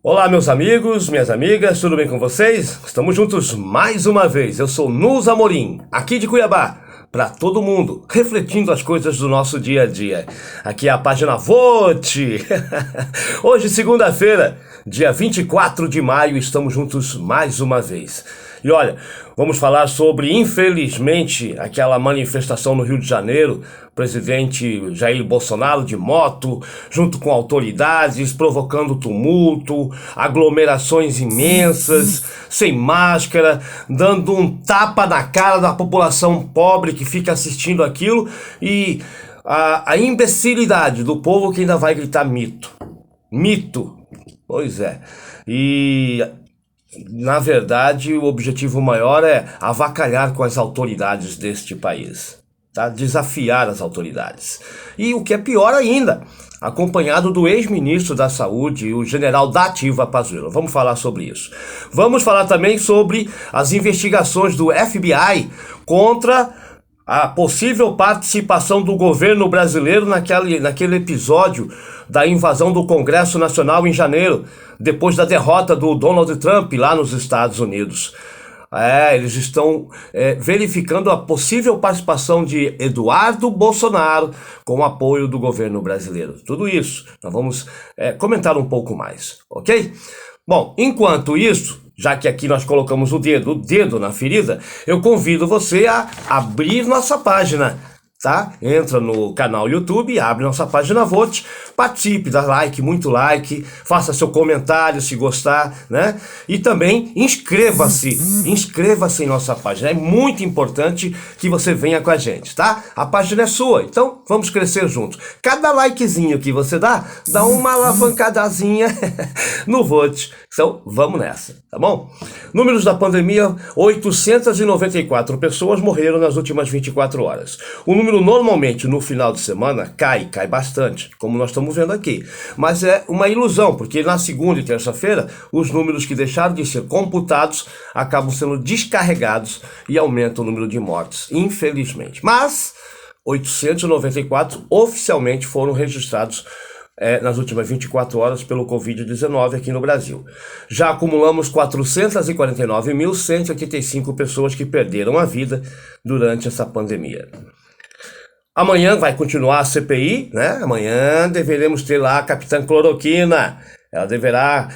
Olá, meus amigos, minhas amigas, tudo bem com vocês? Estamos juntos mais uma vez. Eu sou Nus Amorim, aqui de Cuiabá, para todo mundo, refletindo as coisas do nosso dia a dia. Aqui é a página Vote. Hoje, segunda-feira, dia 24 de maio, estamos juntos mais uma vez. E olha, vamos falar sobre, infelizmente, aquela manifestação no Rio de Janeiro, presidente Jair Bolsonaro de moto, junto com autoridades, provocando tumulto, aglomerações imensas, sem máscara, dando um tapa na cara da população pobre que fica assistindo aquilo e a imbecilidade do povo que ainda vai gritar mito. Mito. Pois é. E na verdade, o objetivo maior é avacalhar com as autoridades deste país, tá? Desafiar as autoridades. E o que é pior ainda, acompanhado do ex-ministro da Saúde, o general da Ativa Pazuello. Vamos falar sobre isso. Vamos falar também sobre as investigações do FBI contra a possível participação do governo brasileiro naquele episódio da invasão do Congresso Nacional em janeiro, depois da derrota do Donald Trump lá nos Estados Unidos. Eles estão verificando a possível participação de Eduardo Bolsonaro com o apoio do governo brasileiro. Tudo isso nós vamos comentar um pouco mais, ok? Bom, enquanto isso, já que aqui nós colocamos o dedo na ferida, eu convido você a abrir nossa página, tá? Entra no canal YouTube, abre nossa página Vote, participe, dá like, muito like, faça seu comentário se gostar, né? E também inscreva-se em nossa página, é muito importante que você venha com a gente, tá? A página é sua, então vamos crescer juntos. Cada likezinho que você dá uma alavancadazinha no Vote, então vamos nessa, tá bom? Números da pandemia, 894 pessoas morreram nas últimas 24 horas. O número normalmente no final de semana cai bastante, como nós estamos vendo aqui. Mas é uma ilusão, porque na segunda e terça-feira, os números que deixaram de ser computados acabam sendo descarregados e aumenta o número de mortes, infelizmente. Mas 894 oficialmente foram registrados nas últimas 24 horas pelo Covid-19 aqui no Brasil. Já acumulamos 449.185 pessoas que perderam a vida durante essa pandemia. Amanhã vai continuar a CPI, né? Amanhã deveremos ter lá a Capitã Cloroquina. Ela deverá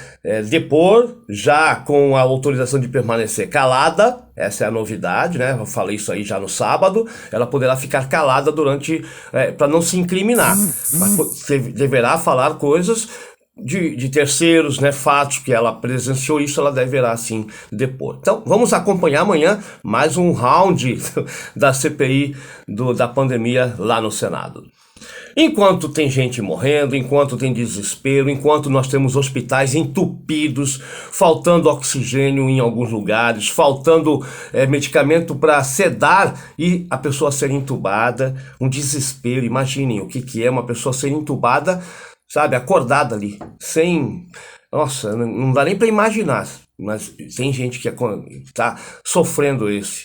depor já com a autorização de permanecer calada. Essa é a novidade, né? Eu falei isso aí já no sábado. Ela poderá ficar calada durante, para não se incriminar. Mas deverá falar coisas de terceiros, né? Fatos que ela presenciou, isso ela deverá sim depor. Então vamos acompanhar amanhã mais um round da CPI da pandemia lá no Senado. Enquanto tem gente morrendo, enquanto tem desespero, enquanto nós temos hospitais entupidos, faltando oxigênio em alguns lugares, faltando medicamento para sedar e a pessoa ser entubada, um desespero. Imaginem o que é uma pessoa ser entubada, sabe, acordada ali, sem... Nossa, não dá nem para imaginar, mas tem gente que está sofrendo esse.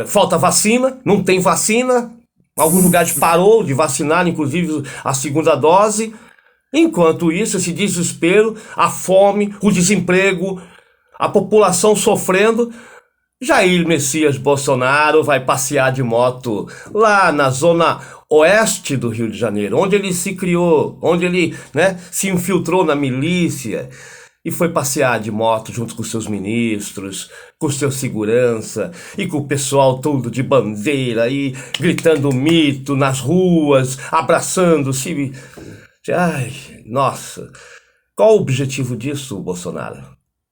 Falta vacina, não tem vacina. Alguns lugares parou de vacinar, inclusive a segunda dose. Enquanto isso, esse desespero, a fome, o desemprego, a população sofrendo, Jair Messias Bolsonaro vai passear de moto lá na zona oeste do Rio de Janeiro, onde ele se criou, onde ele, né, se infiltrou na milícia. E foi passear de moto junto com seus ministros, com seu segurança e com o pessoal todo de bandeira e gritando mito nas ruas, abraçando-se. Ai, nossa, qual o objetivo disso, Bolsonaro?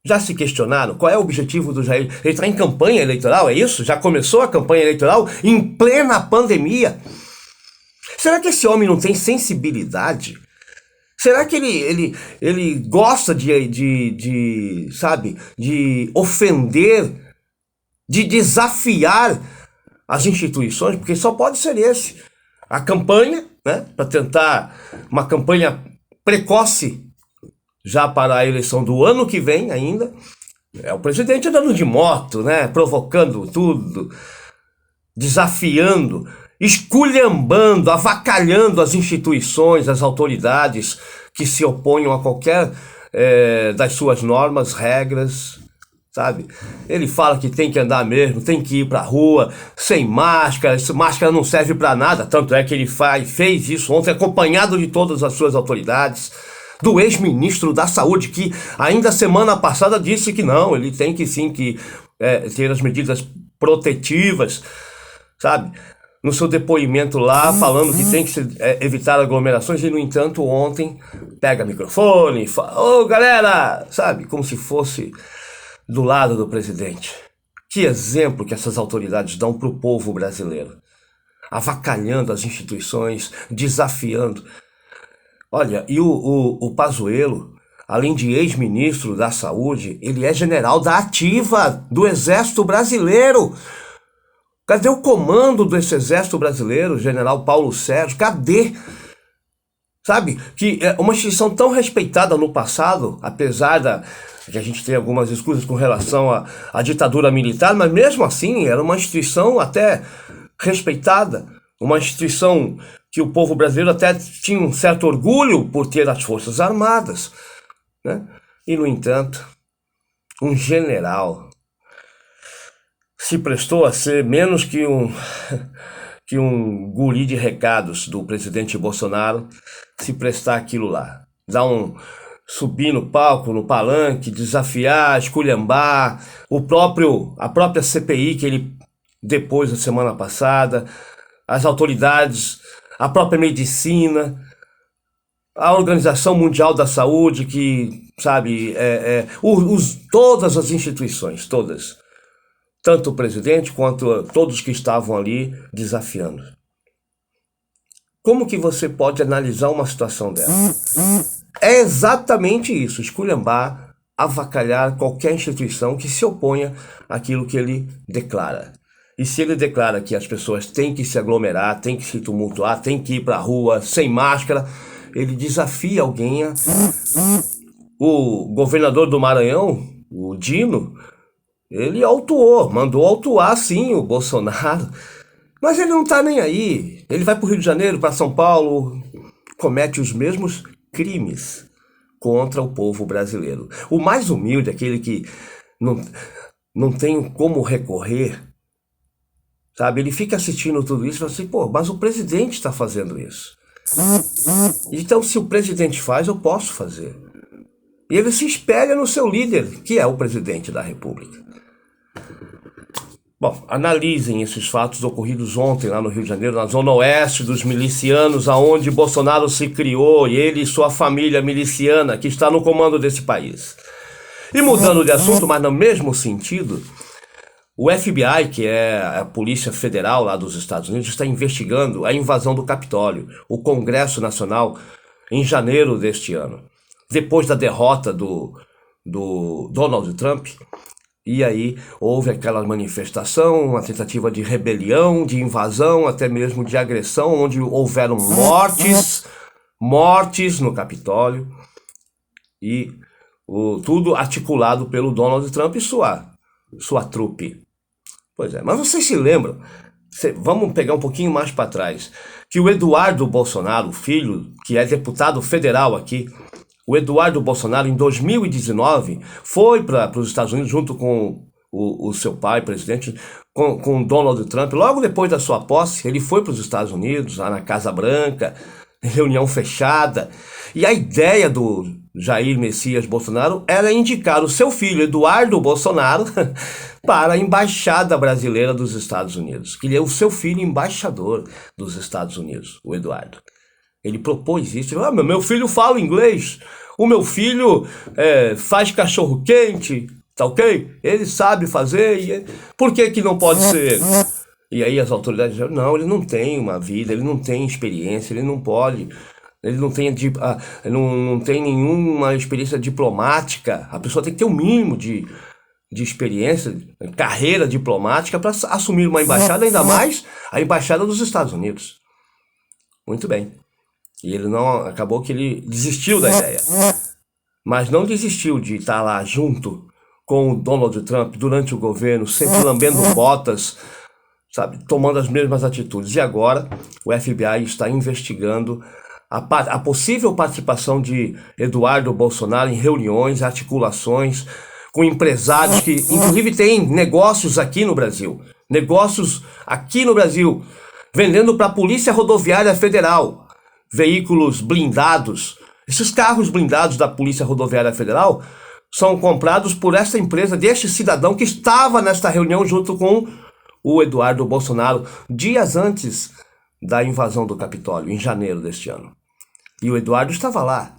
Já se questionaram qual é o objetivo do Jair? Ele está em campanha eleitoral, é isso? Já começou a campanha eleitoral em plena pandemia? Será que esse homem não tem sensibilidade? Será que ele gosta sabe, de ofender, de desafiar as instituições? Porque só pode ser esse. A campanha, né, para tentar uma campanha precoce já para a eleição do ano que vem ainda. O presidente andando de moto, né, provocando tudo, desafiando, esculhambando, avacalhando as instituições, as autoridades que se oponham a qualquer das suas normas, regras, sabe? Ele fala que tem que andar mesmo, tem que ir pra rua sem máscara, máscara não serve pra nada, tanto é que ele fez isso ontem acompanhado de todas as suas autoridades, do ex-ministro da Saúde, que ainda semana passada disse que não, ele tem que sim ter as medidas protetivas, sabe? No seu depoimento lá, falando que tem que evitar aglomerações, e no entanto ontem pega microfone e fala, ô galera, sabe? Como se fosse do lado do presidente. Que exemplo que essas autoridades dão pro povo brasileiro. Avacalhando as instituições, desafiando. Olha, e o Pazuello, além de ex-ministro da Saúde, ele é general da ativa do Exército Brasileiro. Cadê o comando desse Exército Brasileiro, general Paulo Sérgio? Cadê? Sabe, que é uma instituição tão respeitada no passado, apesar que a gente tem algumas escusas com relação à ditadura militar, mas mesmo assim era uma instituição até respeitada, uma instituição que o povo brasileiro até tinha um certo orgulho por ter as Forças Armadas, né? E, no entanto, um general se prestou a ser menos que um guri de recados do presidente Bolsonaro, se prestar aquilo lá. Subir no palco, no palanque, desafiar, esculhambar, a própria CPI que ele depôs na semana passada, as autoridades, a própria medicina, a Organização Mundial da Saúde, que, sabe, todas as instituições, todas. Tanto o presidente quanto todos que estavam ali desafiando. Como que você pode analisar uma situação dessa? É exatamente isso, esculhambar, avacalhar qualquer instituição que se oponha àquilo que ele declara. E se ele declara que as pessoas têm que se aglomerar, têm que se tumultuar, têm que ir para a rua sem máscara, ele desafia alguém O governador do Maranhão, o Dino, ele mandou autuar sim o Bolsonaro, mas ele não tá nem aí. Ele vai pro Rio de Janeiro, para São Paulo, comete os mesmos crimes contra o povo brasileiro. O mais humilde, aquele que não tem como recorrer, sabe? Ele fica assistindo tudo isso e fala assim, pô, mas o presidente está fazendo isso. Então, se o presidente faz, eu posso fazer. E ele se espelha no seu líder, que é o presidente da República. Bom, analisem esses fatos ocorridos ontem lá no Rio de Janeiro, na zona oeste dos milicianos, aonde Bolsonaro se criou, e ele e sua família miliciana, que está no comando desse país. E mudando de assunto, mas no mesmo sentido, o FBI, que é a Polícia Federal lá dos Estados Unidos, está investigando a invasão do Capitólio, o Congresso Nacional, em janeiro deste ano. Depois da derrota do Donald Trump, e aí houve aquela manifestação, uma tentativa de rebelião, de invasão, até mesmo de agressão, onde houveram mortes no Capitólio, e tudo articulado pelo Donald Trump e sua trupe. Pois é, mas vocês se lembram, vamos pegar um pouquinho mais para trás, que o Eduardo Bolsonaro, filho, que é deputado federal aqui, o Eduardo Bolsonaro, em 2019, foi para os Estados Unidos junto com o seu pai, presidente, com Donald Trump. Logo depois da sua posse, ele foi para os Estados Unidos, lá na Casa Branca, reunião fechada. E a ideia do Jair Messias Bolsonaro era indicar o seu filho, Eduardo Bolsonaro, para a Embaixada Brasileira dos Estados Unidos. Que ele é o seu filho embaixador dos Estados Unidos, o Eduardo. Ele propôs isso. Meu filho fala inglês. O meu filho faz cachorro quente. Tá ok? Ele sabe fazer. Por que não pode ser? E aí as autoridades disseram, não, ele não tem uma vida, ele não tem experiência, ele não pode. Ele não tem nenhuma experiência diplomática. A pessoa tem que ter um mínimo de experiência, carreira diplomática para assumir uma embaixada, ainda mais a embaixada dos Estados Unidos. Muito bem. E acabou que ele desistiu da ideia. Mas não desistiu de estar lá junto com o Donald Trump durante o governo, sempre lambendo botas, sabe, tomando as mesmas atitudes. E agora o FBI está investigando a possível participação de Eduardo Bolsonaro em reuniões, articulações com empresários que, inclusive, têm negócios aqui no Brasil. Negócios aqui no Brasil, vendendo para a Polícia Rodoviária Federal veículos blindados. Esses carros blindados da Polícia Rodoviária Federal são comprados por essa empresa deste cidadão que estava nesta reunião junto com o Eduardo Bolsonaro, dias antes da invasão do Capitólio, em janeiro deste ano. E o Eduardo estava lá,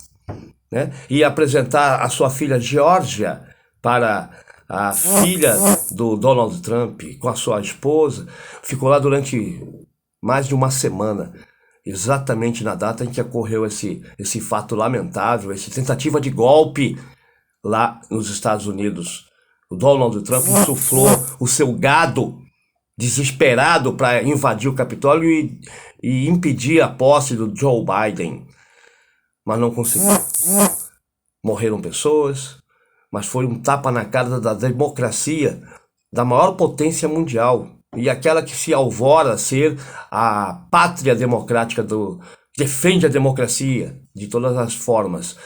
né? Ia apresentar a sua filha Geórgia para a filha do Donald Trump com a sua esposa. Ficou lá durante mais de uma semana, exatamente na data em que ocorreu esse fato lamentável, essa tentativa de golpe lá nos Estados Unidos. O Donald Trump insuflou o seu gado desesperado para invadir o Capitólio e impedir a posse do Joe Biden. Mas não conseguiu. Morreram pessoas, mas foi um tapa na cara da democracia, da maior potência mundial, e aquela que se alvora a ser a pátria democrática, defende a democracia de todas as formas.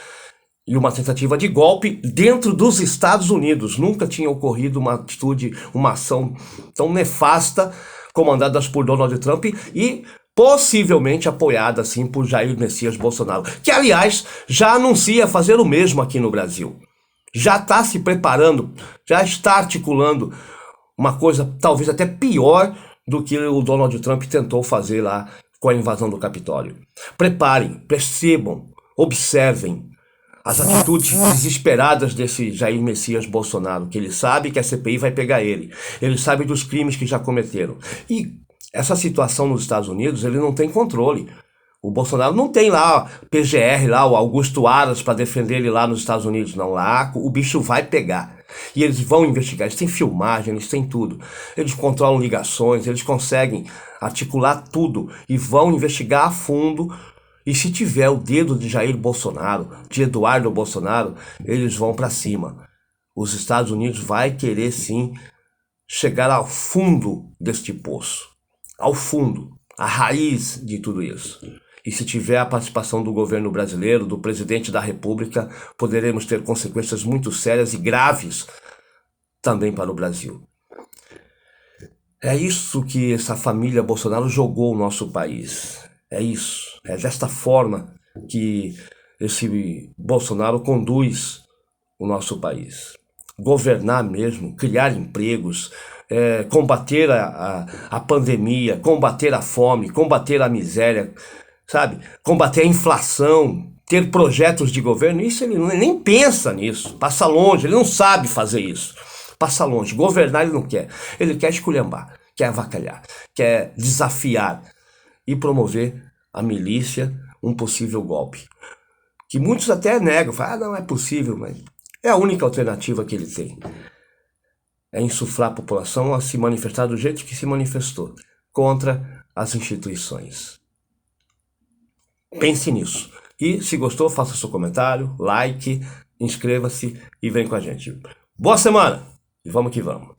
E uma tentativa de golpe dentro dos Estados Unidos. Nunca tinha ocorrido uma atitude, uma ação tão nefasta, comandadas por Donald Trump e possivelmente apoiada assim por Jair Messias Bolsonaro, que aliás já anuncia fazer o mesmo aqui no Brasil. Já está se preparando, já está articulando uma coisa talvez até pior do que o Donald Trump tentou fazer lá com a invasão do Capitólio. Preparem, percebam, observem as atitudes desesperadas desse Jair Messias Bolsonaro, que ele sabe que a CPI vai pegar ele. Ele sabe dos crimes que já cometeram. E essa situação nos Estados Unidos, ele não tem controle. O Bolsonaro não tem lá PGR, lá, o Augusto Aras para defender ele lá nos Estados Unidos. Não, lá o bicho vai pegar. E eles vão investigar, eles têm filmagem, eles têm tudo. Eles controlam ligações, eles conseguem articular tudo e vão investigar a fundo. E se tiver o dedo de Jair Bolsonaro, de Eduardo Bolsonaro, eles vão para cima. Os Estados Unidos vai querer sim chegar ao fundo deste poço. Ao fundo, a raiz de tudo isso. E se tiver a participação do governo brasileiro, do presidente da República, poderemos ter consequências muito sérias e graves também para o Brasil. É isso que essa família Bolsonaro jogou o nosso país. É isso. É desta forma que esse Bolsonaro conduz o nosso país. Governar mesmo, criar empregos, combater a pandemia, combater a fome, combater a miséria, sabe? Combater a inflação, ter projetos de governo, isso ele nem pensa nisso, passa longe, ele não sabe fazer isso, passa longe. Governar ele não quer, ele quer esculhambar, quer avacalhar, quer desafiar e promover a milícia, um possível golpe. Que muitos até negam, falam, não é possível, mas é a única alternativa que ele tem. É insuflar a população a se manifestar do jeito que se manifestou, contra as instituições. Pense nisso. E se gostou, faça seu comentário, like, inscreva-se e vem com a gente. Boa semana! E vamos que vamos.